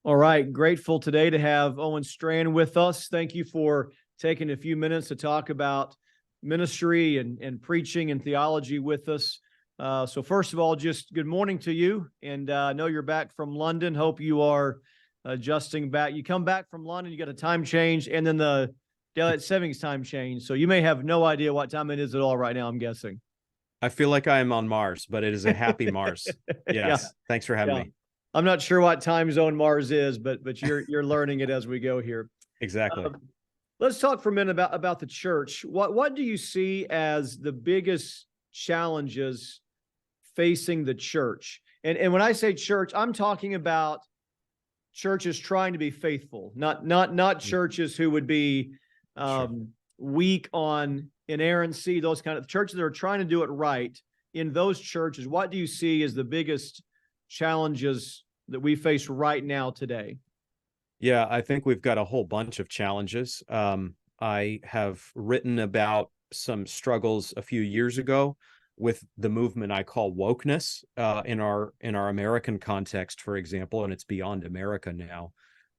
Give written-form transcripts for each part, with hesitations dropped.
All right. Grateful today to have Owen Strachan with us. Thank you for taking a few minutes to talk about ministry and preaching and theology with us. So first of all, just good morning to you. And I know you're back from London. Hope you are adjusting back. You come back from London, you got a time change, and then the daylight savings time change. So you may have no idea what time it is at all right now, I'm guessing. I feel like I am on Mars, but it is a happy Mars. Yes. Yeah. Thanks for having Yeah. me. I'm not sure what time zone Mars is, but you're learning it as we go here. Exactly. Let's talk for a minute about the church. What do you see as the biggest challenges facing the church? And when I say church, I'm talking about churches trying to be faithful, not churches who would be weak on inerrancy, those kind of churches that are trying to do it right. In those churches, what do you see as the biggest challenges that we face right now today? Yeah, I think we've got a whole bunch of challenges. I have written about some struggles a few years ago with the movement I call wokeness in our American context, for example, and it's beyond America now.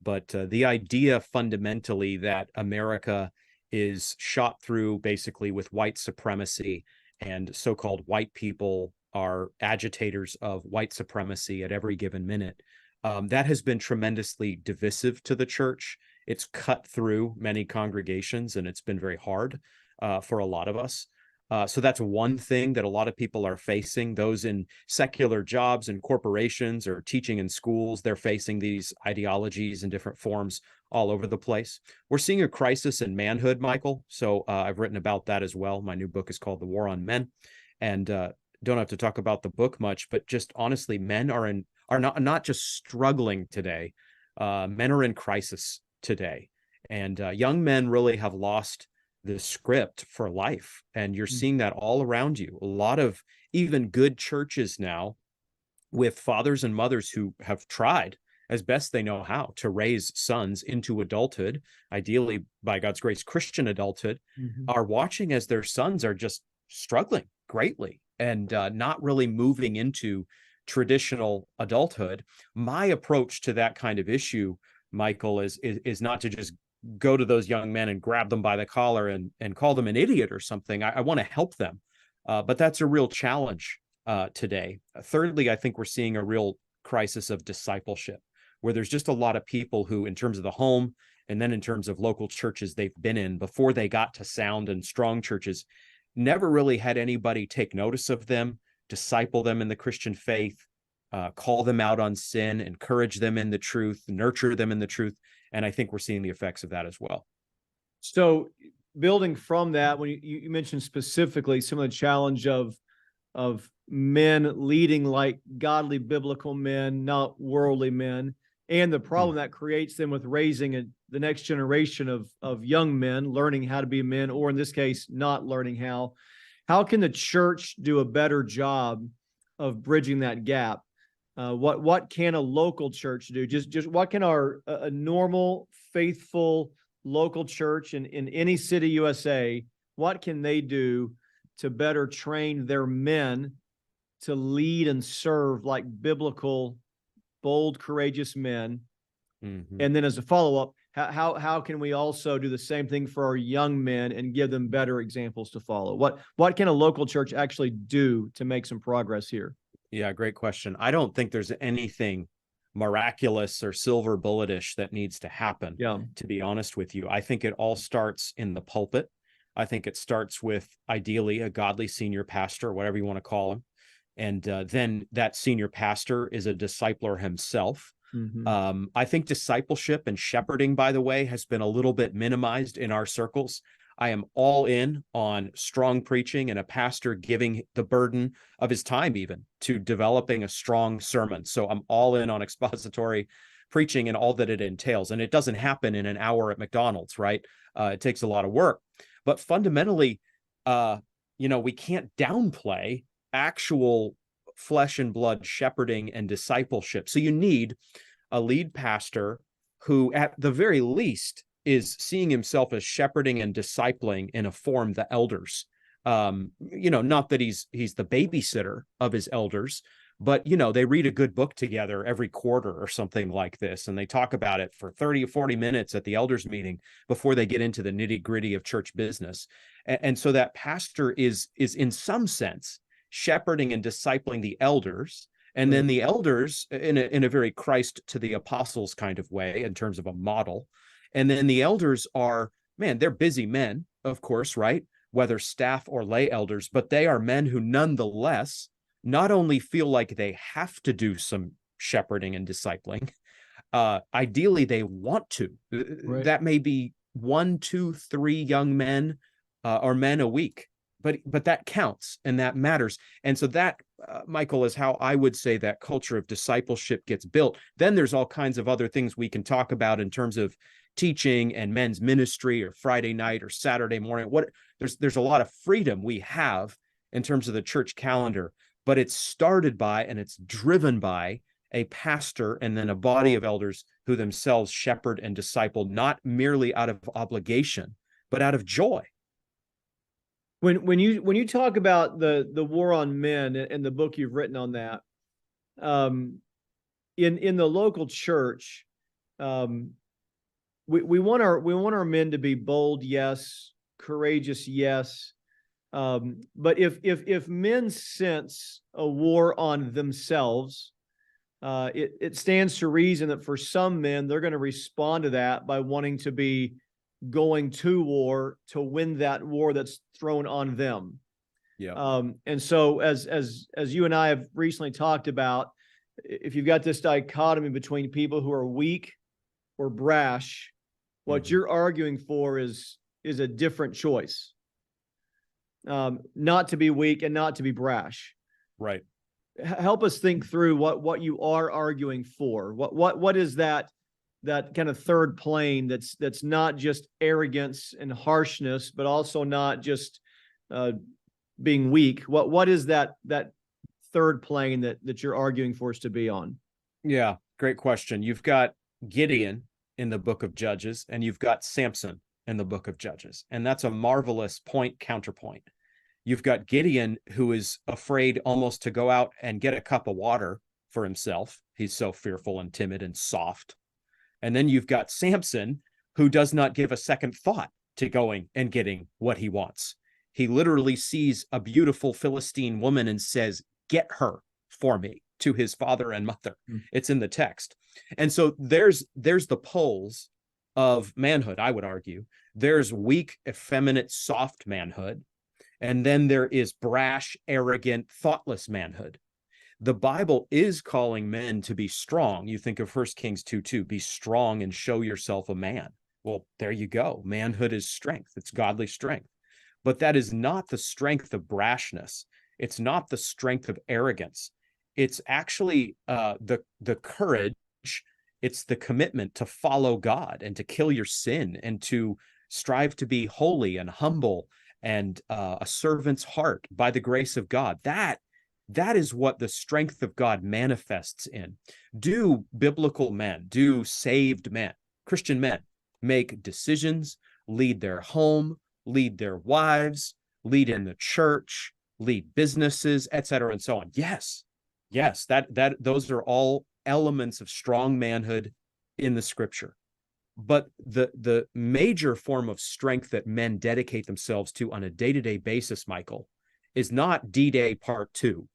But the idea fundamentally that America is shot through basically with white supremacy, and so-called white people are agitators of white supremacy at every given minute. That has been tremendously divisive to the church. It's cut through many congregations, and it's been very hard for a lot of us. So that's one thing that a lot of people are facing. Those in secular jobs and corporations or teaching in schools, they're facing these ideologies in different forms all over the place. We're seeing a crisis in manhood, Michael. So I've written about that as well. My new book is called The War on Men. And don't have to talk about the book much, but just honestly, men are not just struggling today. Men are in crisis today. And young men really have lost the script for life. And you're seeing that all around you. A lot of even good churches now with fathers and mothers who have tried as best they know how to raise sons into adulthood, ideally by God's grace, Christian adulthood, are watching as their sons are just struggling greatly and not really moving into traditional adulthood. My approach to that kind of issue, Michael, is not to just go to those young men and grab them by the collar and call them an idiot or something. I want to help them. But that's a real challenge today. Thirdly, I think we're seeing a real crisis of discipleship, where there's just a lot of people who, in terms of the home, and then in terms of local churches they've been in before they got to sound and strong churches, never really had anybody take notice of them, disciple them in the Christian faith, call them out on sin, encourage them in the truth, nurture them in the truth. And I think we're seeing the effects of that as well. So building from that, when you mentioned specifically some of the challenge of men leading like godly biblical men, not worldly men, and the problem that creates them with raising the next generation of young men, learning how to be men, or in this case, not learning how can the church do a better job of bridging that gap? What can a local church do? Just what can a normal, faithful local church in any city USA, what can they do to better train their men to lead and serve like biblical, bold, courageous men? And then as a follow-up, how can we also do the same thing for our young men and give them better examples to follow? What can a local church actually do to make some progress here? Yeah, great question. I don't think there's anything miraculous or silver bulletish that needs to happen, to be honest with you. I think it all starts in the pulpit. I think it starts with, ideally, a godly senior pastor, whatever you want to call him. And then that senior pastor is a discipler himself. I think discipleship and shepherding, by the way, has been a little bit minimized in our circles. I am all in on strong preaching and a pastor giving the burden of his time even to developing a strong sermon. So I'm all in on expository preaching and all that it entails. And it doesn't happen in an hour at McDonald's, right? It takes a lot of work. But fundamentally, we can't downplay actual flesh and blood shepherding and discipleship. So you need a lead pastor who, at the very least, is seeing himself as shepherding and discipling in a form the elders. Not that he's the babysitter of his elders, but you know, they read a good book together every quarter or something like this, and they talk about it for 30 or 40 minutes at the elders meeting before they get into the nitty-gritty of church business. And so that pastor is in some sense shepherding and discipling the elders, and then the elders in a very Christ to the apostles kind of way in terms of a model. And then the elders are, man, they're busy men, of course, right? Whether staff or lay elders, but they are men who nonetheless not only feel like they have to do some shepherding and discipling, ideally they want to. Right. That may be 1, 2, 3 young men or men a week, but that counts and that matters. And so that, Michael, is how I would say that culture of discipleship gets built. Then there's all kinds of other things we can talk about in terms of teaching and men's ministry or Friday night or Saturday morning. There's a lot of freedom we have in terms of the church calendar, but it's started by and it's driven by a pastor and then a body of elders who themselves shepherd and disciple, not merely out of obligation, but out of joy. When you talk about the war on men and the book you've written on that, in the local church, we want our men to be bold, yes, courageous, yes. But if men sense a war on themselves, it stands to reason that for some men, they're going to respond to that by wanting to be going to war to win that war that's thrown on them. Yeah. And so as you and I have recently talked about, if you've got this dichotomy between people who are weak or brash, what you're arguing for is a different choice. Not to be weak and not to be brash. Right. Help us think through what you are arguing for. What is that kind of third plane that's not just arrogance and harshness, but also not just being weak. What is that third plane that you're arguing for us to be on? Yeah, great question. You've got Gideon in the book of Judges, and you've got Samson in the book of Judges. And that's a marvelous counterpoint. You've got Gideon, who is afraid almost to go out and get a cup of water for himself. He's so fearful and timid and soft. And then you've got Samson, who does not give a second thought to going and getting what he wants. He literally sees a beautiful Philistine woman and says, "Get her for me," to his father and mother. It's in the text. And so there's the poles of manhood, I would argue. There's weak, effeminate, soft manhood. And then there is brash, arrogant, thoughtless manhood. The Bible is calling men to be strong. You think of 1 Kings 2:2, be strong and show yourself a man. Well, there you go. Manhood is strength. It's godly strength. But that is not the strength of brashness. It's not the strength of arrogance. It's actually the courage. It's the commitment to follow God and to kill your sin and to strive to be holy and humble and a servant's heart by the grace of God. That is what the strength of God manifests in. Do biblical men, do saved men, Christian men, make decisions, lead their home, lead their wives, lead in the church, lead businesses, et cetera, and so on? Yes, those are all elements of strong manhood in the scripture. But the major form of strength that men dedicate themselves to on a day-to-day basis, Michael, is not D-Day Part 2.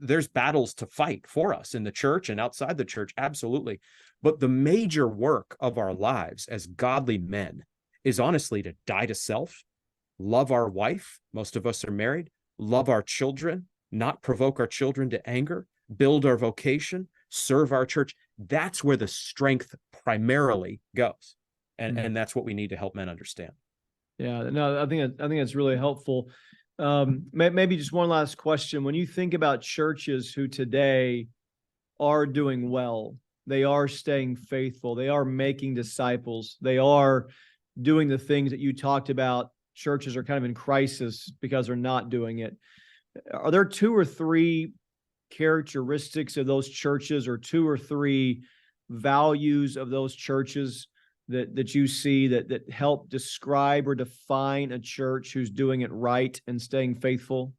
There's battles to fight for us in the church and outside the church, absolutely. But the major work of our lives as godly men is honestly to die to self, love our wife, most of us are married, love our children, not provoke our children to anger, build our vocation, serve our church. That's where the strength primarily goes. And that's what we need to help men understand. Yeah, no, I think that's really helpful. Maybe just one last question. When you think about churches who today are doing well, they are staying faithful, they are making disciples, they are doing the things that you talked about, churches are kind of in crisis because they're not doing it. Are there 2 or 3 characteristics of those churches or 2 or 3 values of those churches that you see that help describe or define a church who's doing it right and staying faithful?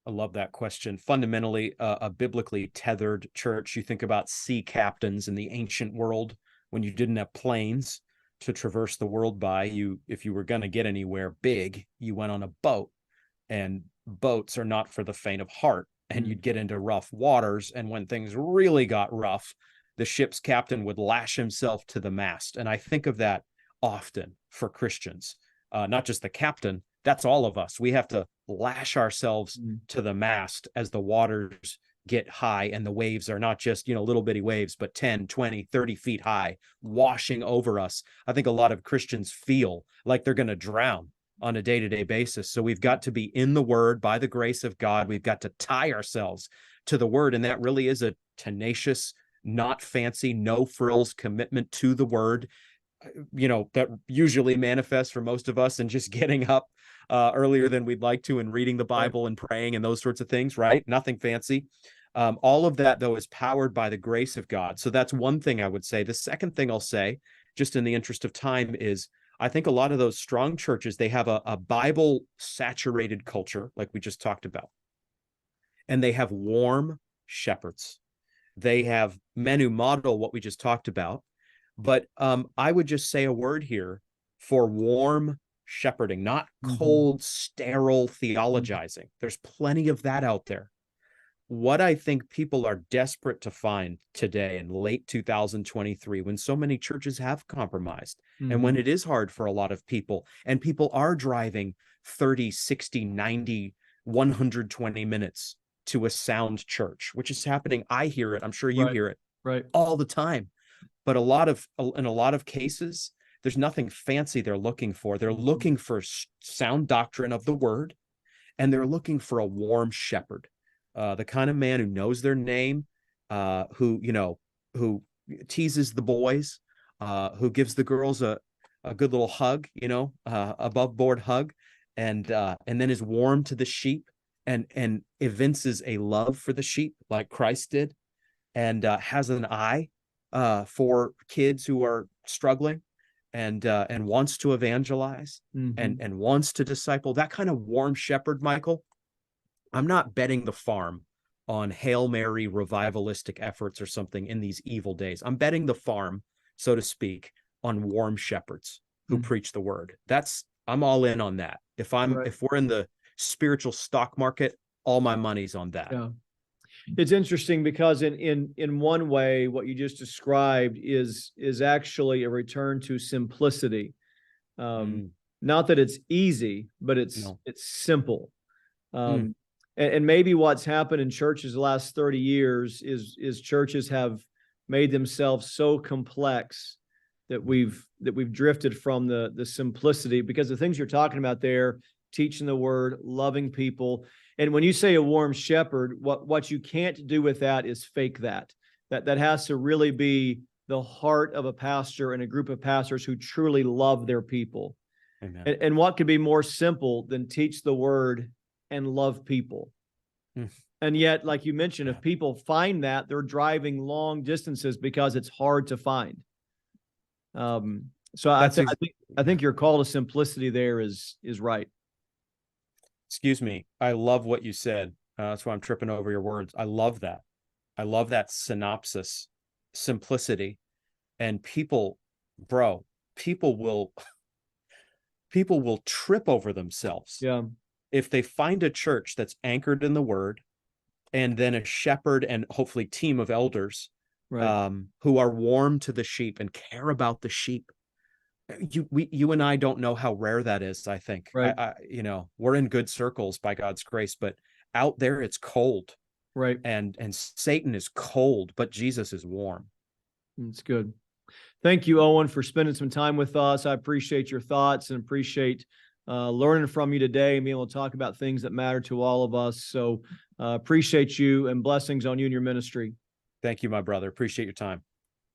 I love that question. Fundamentally, a biblically tethered church. You think about sea captains in the ancient world when you didn't have planes to traverse the world by. If you were going to get anywhere big, you went on a boat, and boats are not for the faint of heart. And you'd get into rough waters, and when things really got rough, the ship's captain would lash himself to the mast. And I think of that often for Christians, not just the captain. That's all of us. We have to lash ourselves to the mast as the waters get high, and the waves are not just, little bitty waves, but 10, 20, 30 feet high, washing over us. I think a lot of Christians feel like they're going to drown on a day-to-day basis. So we've got to be in the word by the grace of God. We've got to tie ourselves to the word. And that really is a tenacious, not fancy, no frills commitment to the word, that usually manifests for most of us in just getting up earlier than we'd like to and reading the Bible and praying and those sorts of things, right? Nothing fancy. All of that, though, is powered by the grace of God. So that's one thing I would say. The second thing I'll say, just in the interest of time, is I think a lot of those strong churches, they have a Bible-saturated culture, like we just talked about. And they have warm shepherds. They have men who model what we just talked about. But I would just say a word here for warm shepherding, not cold, sterile theologizing. There's plenty of that out there. What I think people are desperate to find today in late 2023, when so many churches have compromised, and when it is hard for a lot of people, and people are driving 30, 60, 90, 120 minutes to a sound church, which is happening. I hear it. I'm sure you hear it all the time. But in a lot of cases, there's nothing fancy they're looking for. They're looking for sound doctrine of the word, and they're looking for a warm shepherd, the kind of man who knows their name, who teases the boys, who gives the girls a good little hug, above board hug, and then is warm to the sheep and evinces a love for the sheep like Christ did, and has an eye for kids who are struggling, and wants to evangelize and wants to disciple. That kind of warm shepherd, Michael. I'm not betting the farm on Hail Mary revivalistic efforts or something in these evil days. I'm betting the farm, so to speak, on warm shepherds who preach the word. I'm all in on that. If we're in the spiritual stock market, all my money's on that. Yeah. It's interesting because in one way, what you just described is actually a return to simplicity. Not that it's easy, but it's simple. And maybe what's happened in churches the last 30 years is churches have made themselves so complex that we've drifted from the simplicity, because the things you're talking about there, teaching the word, loving people. And when you say a warm shepherd, what you can't do with that is fake that. That has to really be the heart of a pastor and a group of pastors who truly love their people. Amen. And what could be more simple than teach the word and love people? And yet, like you mentioned, if people find that, they're driving long distances because it's hard to find. So I think your call to simplicity there is right. Excuse me. I love what you said. That's why I'm tripping over your words. I love that. I love that synopsis, simplicity. And people will trip over themselves. Yeah. If they find a church that's anchored in the word, and then a shepherd and hopefully team of elders who are warm to the sheep and care about the sheep. You and I don't know how rare that is. I think, we're in good circles by God's grace, but out there it's cold, right? And Satan is cold, but Jesus is warm. It's good. Thank you, Owen, for spending some time with us. I appreciate your thoughts and appreciate learning from you today and being able to talk about things that matter to all of us. So appreciate you, and blessings on you and your ministry. Thank you, my brother. Appreciate your time.